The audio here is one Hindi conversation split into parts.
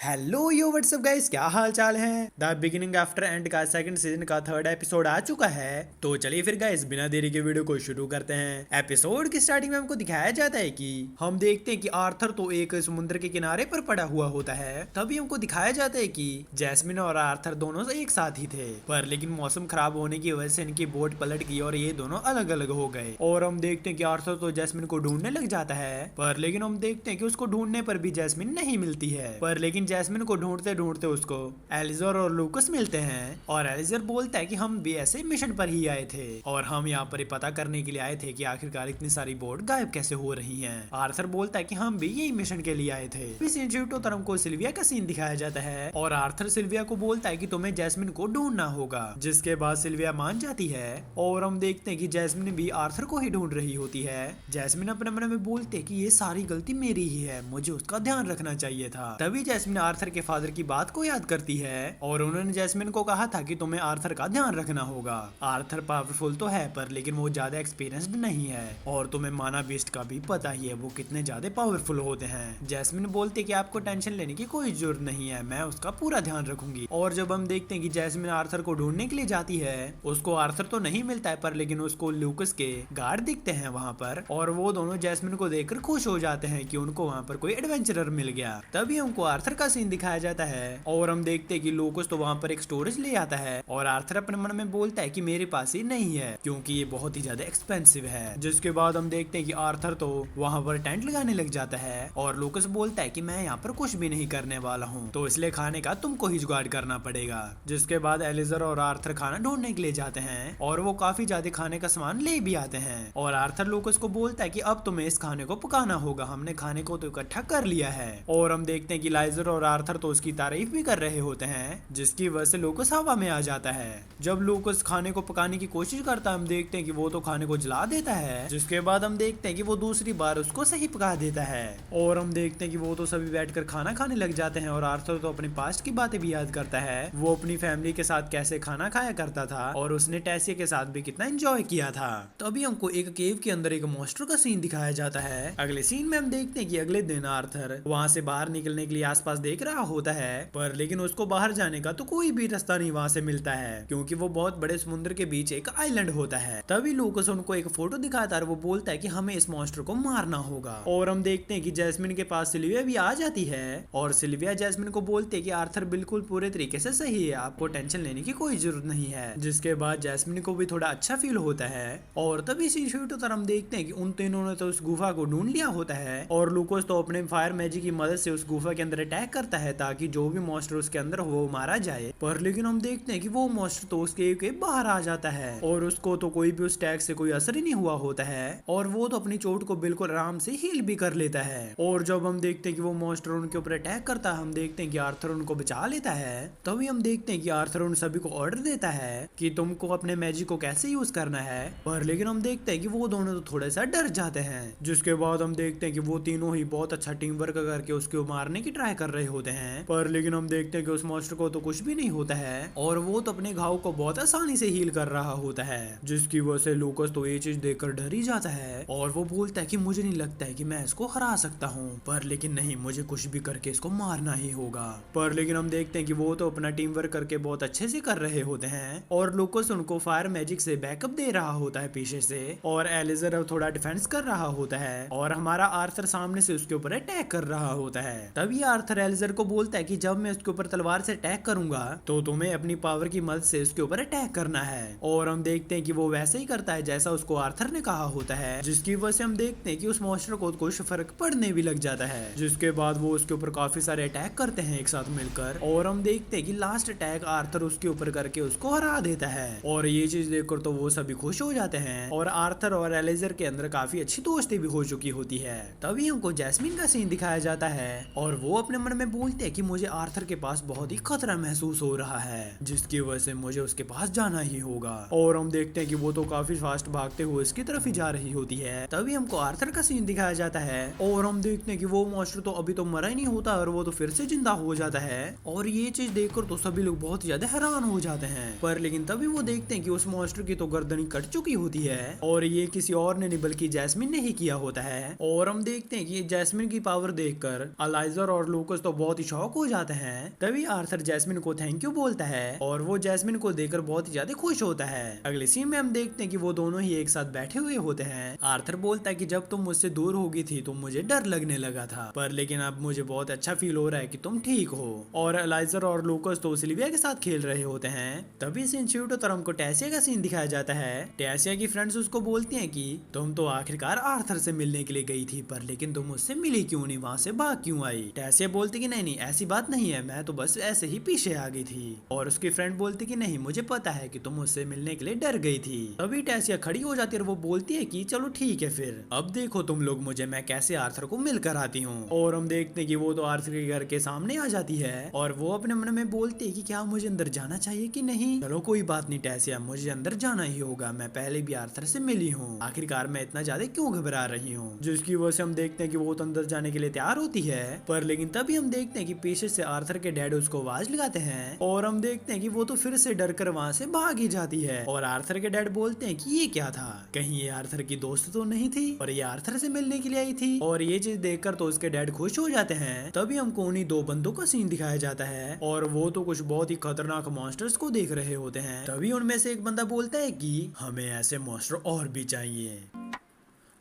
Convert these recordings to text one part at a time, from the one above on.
हेलो यो व्हाट्सअप गाइस, क्या हाल चाल है। द बिगिनिंग आफ्टर एंड का सेकंड सीजन का थर्ड एपिसोड आ चुका है। तो चलिए फिर गाइस बिना देरी के वीडियो को शुरू करते हैं। एपिसोड की स्टार्टिंग में हमको दिखाया जाता है कि हम देखते हैं कि आर्थर तो एक समुद्र के किनारे पर पड़ा हुआ होता है। तभी हमको दिखाया जाता है कि जैस्मिन और आर्थर दोनों एक साथ ही थे, पर लेकिन मौसम खराब होने की वजह से इनकी बोट पलट गई और ये दोनों अलग अलग हो गए। और हम देखते हैं कि आर्थर तो जैस्मिन को ढूंढने लग जाता है, पर लेकिन हम देखते हैं कि उसको ढूंढने पर भी जैस्मिन नहीं मिलती है। पर लेकिन जैस्मिन को ढूंढते ढूंढते उसको एलिजर और लूकस मिलते हैं और एलिजर बोलता है कि हम भी ऐसे मिशन पर ही आए थे और हम यहाँ पर पता करने के लिए आए थे कि आखिरकार इतनी सारी बोट गायब कैसे हो रही हैं। आर्थर बोलता है कि हम भी यही मिशन के लिए आए थे। इस इंस्टीट्यूट तरफ को सिल्विया का सीन दिखाया जाता है और आर्थर सिल्विया को बोलता है कि तुम्हें जैस्मिन को ढूंढना होगा, जिसके बाद सिल्विया मान जाती है और हम देखते हैं कि जैस्मिन भी आर्थर को ही ढूंढ रही होती है। जैस्मिन अपने मन में बोलते है कि ये सारी गलती मेरी ही है, मुझे उसका ध्यान रखना चाहिए था। तभी जैस्मिन आर्थर के फादर की बात को याद करती है और उन्होंने जैस्मिन को कहा था कि तुम्हें आर्थर का ध्यान रखना होगा। आर्थर पावरफुल तो है पर लेकिन वो ज्यादा एक्सपीरियंस्ड नहीं है और तुम्हें माना बीस्ट का भी पता ही है वो कितने ज्यादा पावरफुल होते हैं। जैस्मिन बोलते कि आपको टेंशन लेने की कोई जरूरत नहीं है, मैं उसका पूरा ध्यान रखूंगी। और जब हम देखते हैं कि जैस्मिन आर्थर को ढूंढने के लिए जाती है, उसको आर्थर तो नहीं मिलता है पर लेकिन उसको लूकस के गार्ड दिखते हैं वहाँ पर और वो दोनों जैस्मिन को देखकर खुश हो जाते हैं कि उनको वहाँ पर कोई एडवेंचरर मिल गया। तभी हमको आर्थर का सीन दिखाया जाता है और हम देखते हैं कि लूकस तो वहाँ पर एक स्टोरेज ले आता है और आर्थर अपने मन में बोलता है कि मेरे पास ही नहीं है क्योंकि ये बहुत ही ज्यादा एक्सपेंसिव है। जिसके बाद हम देखते हैं कि आर्थर तो वहाँ पर टेंट लगाने लग जाता है और लूकस बोलता है कि मैं यहाँ पर कुछ भी नहीं करने वाला हूँ, तो इसलिए खाने का तुमको ही जुगाड़ करना पड़ेगा। जिसके बाद एलिजर और आर्थर खाना ढूंढने के लिए जाते हैं और वो काफी ज्यादा खाने का सामान ले भी आते हैं और आर्थर लूकस को बोलता है कि अब तुम्हें इस खाने को पकाना होगा, हमने खाने को तो इकट्ठा कर लिया है। और हम देखते हैं कि लाइजर और आर्थर तो उसकी तारीफ भी कर रहे होते हैं, जिसकी वजह से लूकस हवा में आ जाता है। जब लूकस खाने को पकाने की कोशिश करता है, हम देखते हैं कि वो तो खाने को जला देता है। जिसके बाद हम देखते हैं कि वो दूसरी बार उसको सही पका देता है और हम देखते हैं कि वो तो सभी बैठकर खाना खाने लग जाते हैं और आर्थर तो अपने पास्ट की बातें भी याद करता है, वो अपनी फैमिली के साथ कैसे खाना खाया करता था और उसने टेसिया के साथ भी कितना एंजॉय किया था। तो अभी हमको एक केव के अंदर एक मॉन्स्टर का सीन दिखाया जाता है। अगले सीन में हम देखते हैं कि अगले दिन आर्थर वहाँ से बाहर निकलने के लिए आसपास देख रहा होता है, पर लेकिन उसको बाहर जाने का तो कोई भी रास्ता नहीं वहाँ से मिलता है क्योंकि वो बहुत बड़े समुद्र के बीच एक आइलैंड होता है। तभी लूकस उनको एक फोटो दिखाता है और वो बोलता है कि हमें इस मॉन्स्टर को मारना होगा। और हम देखते हैं कि जैस्मिन के पास सिल्विया भी आ जाती है और सिल्विया जैस्मिन को बोलते है कि आर्थर बिल्कुल पूरे तरीके से सही है, आपको टेंशन लेने की कोई जरूरत नहीं है। जिसके बाद जैस्मिन को भी थोड़ा अच्छा फील होता है और तभी इसी शूट पर हम देखते हैं कि उन तीनों ने तो उस गुफा को ढूंढ लिया होता है और लूकस तो अपने फायर मैजिक की मदद से उस गुफा के अंदर अटैक करता है ताकि जो भी मॉन्स्टर उसके अंदर हो वो मारा जाए। पर लेकिन हम देखते हैं कि वो मॉन्स्टर तो उस केव के बाहर आ जाता है और उसको तो कोई भी उस टैग से कोई असर ही नहीं हुआ होता है और वो तो अपनी चोट को बिल्कुल आराम से हील भी कर लेता है। और जब हम देखते हैं कि वो मॉन्स्टर उनके ऊपर अटैक करता है, हम देखते हैं कि आर्थर उनको बचा लेता है। तभी हम देखते हैं कि आर्थर उन सभी को ऑर्डर देता है कि तुमको अपने मैजिक को कैसे यूज करना है, पर लेकिन हम देखते हैं कि वो दोनों तो थोड़ा सा डर जाते हैं। जिसके बाद हम देखते हैं कि वो तीनों ही बहुत अच्छा टीम वर्क करके उसको मारने की ट्राई कर रहे होते हैं, पर लेकिन हम देखते हैं कि उस मॉन्स्टर को तो कुछ भी नहीं होता है और वो तो अपने घाव को बहुत आसानी से हील कर रहा होता है। जिसकी वजह से लूकस तो ये चीज देखकर डर ही जाता है और वो बोलता है कि मुझे नहीं लगता है कि मैं इसको हरा सकता हूँ, पर लेकिन नहीं, मुझे कुछ भी करके इसको मारना ही होगा। पर लेकिन हम देखते हैं कि वो तो अपना टीम वर्क करके बहुत अच्छे से कर रहे होते हैं और लूकस उनको फायर मैजिक से बैकअप दे रहा होता है पीछे से और एलिजर अब थोड़ा डिफेंस कर रहा होता है और हमारा आर्थर सामने से उसके ऊपर अटैक कर रहा होता है। तभी आर्थर एलिजर को बोलता है कि जब मैं उसके ऊपर तलवार से अटैक करूंगा तो तुम्हें अपनी पावर की मदद से उसके ऊपर अटैक करना है। और हम देखते हैं कि वो वैसे ही करता है जैसा उसको आर्थर ने कहा होता है, जिसकी वजह से हम देखते हैं कि उस मॉन्स्टर को कुछ फर्क पड़ने भी लग जाता है। जिसके बाद वो उसके ऊपर काफी सारे अटैक करते हैं एक साथ मिलकर और हम देखते हैं कि लास्ट अटैक आर्थर उसके ऊपर करके उसको हरा देता है और ये चीज देखकर तो वो सभी खुश हो जाते हैं और आर्थर और एलिजर के अंदर काफी अच्छी दोस्ती भी हो चुकी होती है। तभी हमको जैस्मिन का सीन दिखाया जाता है और वो अपने मन में बोलते हैं कि मुझे आर्थर के पास बहुत ही खतरा महसूस हो रहा है, जिसकी वजह से मुझे उसके पास जाना ही होगा। और हम देखते हैं कि वो तो काफी फास्ट भागते हुए इसकी तरफ ही जा रही होती है। तभी हमको आर्थर का सीन दिखाया जाता है और हम देखते हैं कि वो मॉन्स्टर तो अभी तो मरा ही नहीं होता और वो तो फिर से जिंदा हो जाता है और ये चीज देखकर तो सभी लोग बहुत ज्यादा हैरान हो जाते हैं। पर लेकिन तभी वो देखते हैं कि उस मॉन्स्टर की तो गर्दनी कट चुकी होती है और ये किसी और ने नहीं बल्कि जैस्मिन ने ही किया होता है। और हम देखते हैं कि जैस्मिन की पावर देखकर अलाइजर और लूकस तो तो बहुत ही शॉक हो जाते हैं। तभी आर्थर जैस्मिन को थैंक यू बोलता है और वो जैस्मिन को देखकर बहुत ही ज्यादा खुश होता है। अगले सीन में हम देखते हैं कि वो दोनों ही एक साथ बैठे हुए होते हैं। आर्थर बोलता है कि जब तुम मुझसे दूर हो गई थी तो मुझे डर लगने लगा था, पर लेकिन अब मुझे बहुत अच्छा फील हो रहा है कि तुम ठीक हो। और एलाइजर और लूकस तो सिल्विया के साथ खेल रहे होते हैं। तभी सीन शूट और हमको टेसिया का सीन दिखाया जाता है। टेसिया की फ्रेंड्स उसको बोलती हैं कि तुम तो आखिरकार आर्थर से मिलने के लिए गई थी, पर लेकिन तुम उससे मिली क्यों नहीं, वहाँ से भाग क्यों आई। टेसिया बोलती कि नहीं नहीं ऐसी बात नहीं है, मैं तो बस ऐसे ही पीछे आ गई थी। और उसकी फ्रेंड बोलती कि नहीं मुझे पता है कि तुम उससे मिलने के लिए डर गई थी। तभी टेसिया खड़ी हो जाती है और वो बोलती है कि चलो ठीक है फिर, अब देखो तुम लोग मुझे मैं कैसे आर्थर को मिलकर आती हूँ। और हम देखते हैं कि वो तो आर्थर के घर के सामने आ जाती है और वो अपने मन में बोलती है कि क्या मुझे अंदर जाना चाहिए कि नहीं। चलो कोई बात नहीं टेसिया, मुझे अंदर जाना ही होगा, मैं पहले भी आर्थर से मिली हूँ, आखिरकार मैं इतना ज्यादा क्यों घबरा रही हूँ। जिसकी वजह से हम देखते हैं कि वो तो अंदर जाने के लिए तैयार होती है, पर लेकिन तभी हम देखते हैं कि पीछे से आर्थर के डैड उसको आवाज लगाते हैं और हम देखते हैं कि वो तो फिर से डर कर वहाँ से भाग ही जाती है। और आर्थर के डैड बोलते हैं कि ये क्या था, कहीं ये आर्थर की दोस्त तो नहीं थी और ये आर्थर से मिलने के लिए आई थी। और ये चीज देखकर तो उसके डैड खुश हो जाते हैं। तभी हमको उन्हीं दो बंदों का सीन दिखाया जाता है और वो तो कुछ बहुत ही खतरनाक मॉन्स्टर्स को देख रहे होते हैं। तभी उनमें से एक बंदा बोलता है कि हमें ऐसे मॉन्स्टर और भी चाहिए।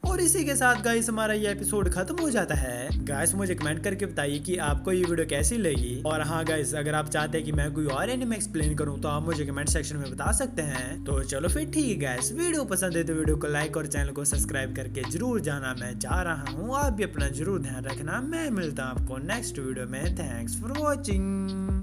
और इसी के साथ गाइस हमारा ये एपिसोड खत्म हो जाता है। गाइस मुझे कमेंट करके बताइए कि आपको ये वीडियो कैसी लगी। और हाँ गाइस, अगर आप चाहते हैं कि मैं कोई और एनिमे एक्सप्लेन करूँ तो आप मुझे कमेंट सेक्शन में बता सकते हैं। तो चलो फिर ठीक है गाइस, वीडियो पसंद है तो वीडियो को लाइक और चैनल को सब्सक्राइब करके जरूर जाना। मैं जा रहा हूँ, आप भी अपना जरूर ध्यान रखना। मैं मिलता हूँ आपको नेक्स्ट वीडियो में। Thanks for watching.